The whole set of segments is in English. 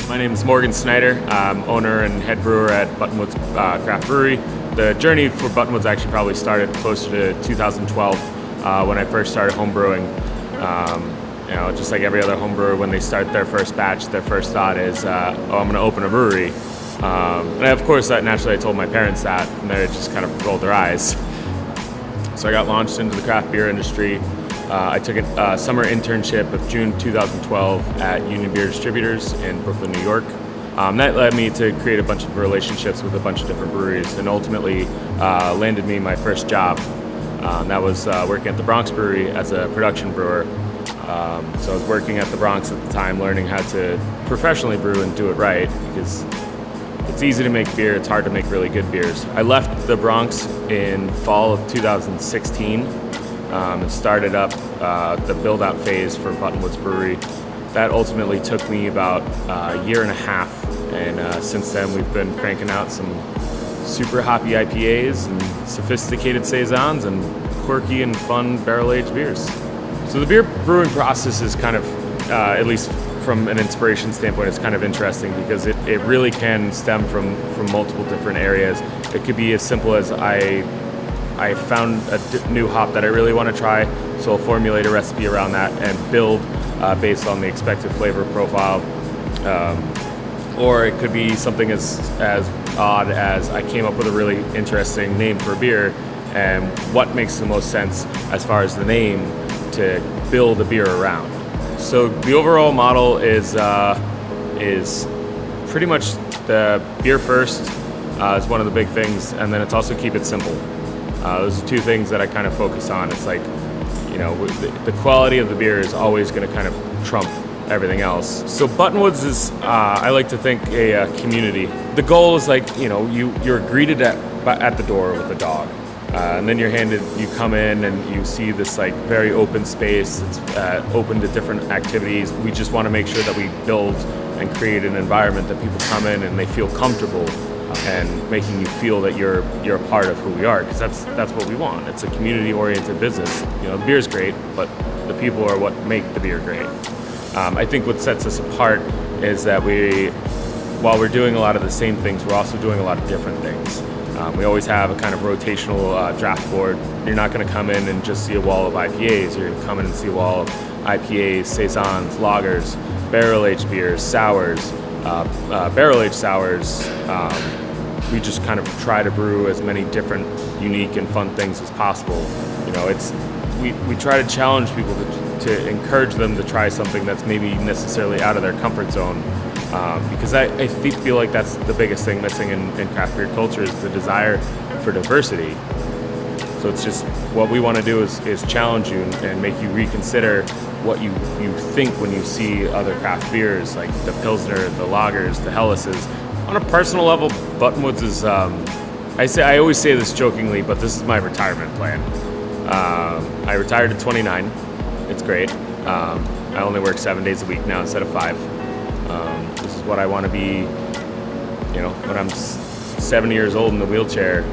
My name is Morgan Snyder. I'm owner and head brewer at Buttonwoods Craft Brewery. The journey for Buttonwoods actually probably started closer to 2012 when I first started home brewing. Just like every other home brewer, when they start their first batch, their first thought is, I'm going to open a brewery. And of course, naturally, I told my parents that, and they just kind of rolled their eyes. So I got launched into the craft beer industry. I took a summer internship of June 2012 at Union Beer Distributors in Brooklyn, New York. That led me to create a bunch of relationships with a bunch of different breweries, and ultimately landed me my first job. That was working at the Bronx Brewery as a production brewer. So I was working at the Bronx at the time, learning how to professionally brew and do it right, because it's easy to make beer, it's hard to make really good beers. I left the Bronx in fall of 2016 and started up the build-out phase for Buttonwoods Brewery. That ultimately took me about a year and a half, and since then we've been cranking out some super hoppy IPAs and sophisticated saisons and quirky and fun barrel-aged beers. So the beer brewing process is kind of, at least from an inspiration standpoint, it's kind of interesting because it really can stem from multiple different areas. It could be as simple as I found a new hop that I really want to try, so I'll formulate a recipe around that and build based on the expected flavor profile. Or it could be something as odd as I came up with a really interesting name for a beer, and what makes the most sense as far as the name to build a beer around. So the overall model is pretty much the beer first is one of the big things, and then it's also keep it simple. Those are two things that I kind of focus on. It's like, the quality of the beer is always going to kind of trump everything else. So Buttonwoods is, I like to think, a community. The goal is like, you're greeted at the door with a dog. And then you come in and you see this like very open space. It's open to different activities. We just want to make sure that we build and create an environment that people come in and they feel comfortable, and making you feel that you're a part of who we are, because that's what we want. It's a community-oriented business. The beer's great, but the people are what make the beer great. I think what sets us apart is that while we're doing a lot of the same things, we're also doing a lot of different things. We always have a kind of rotational draft board. You're not going to come in and just see a wall of IPAs. You're going to come in and see a wall of IPAs, saisons, lagers, barrel-aged beers, sours, barrel-aged sours. We just kind of try to brew as many different, unique, and fun things as possible. We try to challenge people to encourage them to try something that's maybe necessarily out of their comfort zone. Because I feel like that's the biggest thing missing in craft beer culture, is the desire for diversity. So it's just what we want to do is challenge you and make you reconsider what you think when you see other craft beers, like the Pilsner, the lagers, the Helleses. On a personal level, Buttonwoods is, I always say this jokingly, but this is my retirement plan. I retired at 29. It's great. I only work 7 days a week now instead of 5. This is what I want to be, when I'm 70 years old in the wheelchair.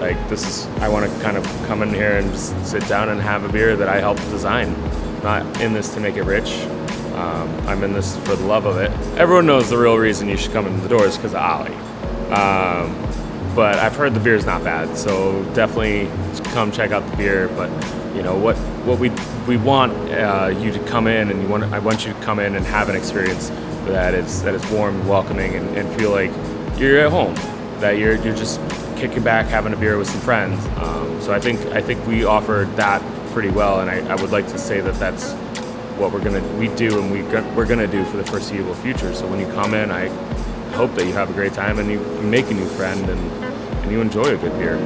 I want to kind of come in here and just sit down and have a beer that I helped design. I'm not in this to make it rich. I'm in this for the love of it. Everyone knows the real reason you should come in the door is because of Ollie. But I've heard the beer's not bad, so definitely come check out the beer. But what we want you to come in, and I want you to come in and have an experience that is warm and welcoming, and feel like you're at home, that you're just kicking back, having a beer with some friends. So I think we offer that pretty well, and I would like to say that that's what we're gonna do for the foreseeable future. So when you come in, I hope that you have a great time and you make a new friend and you enjoy a good beer.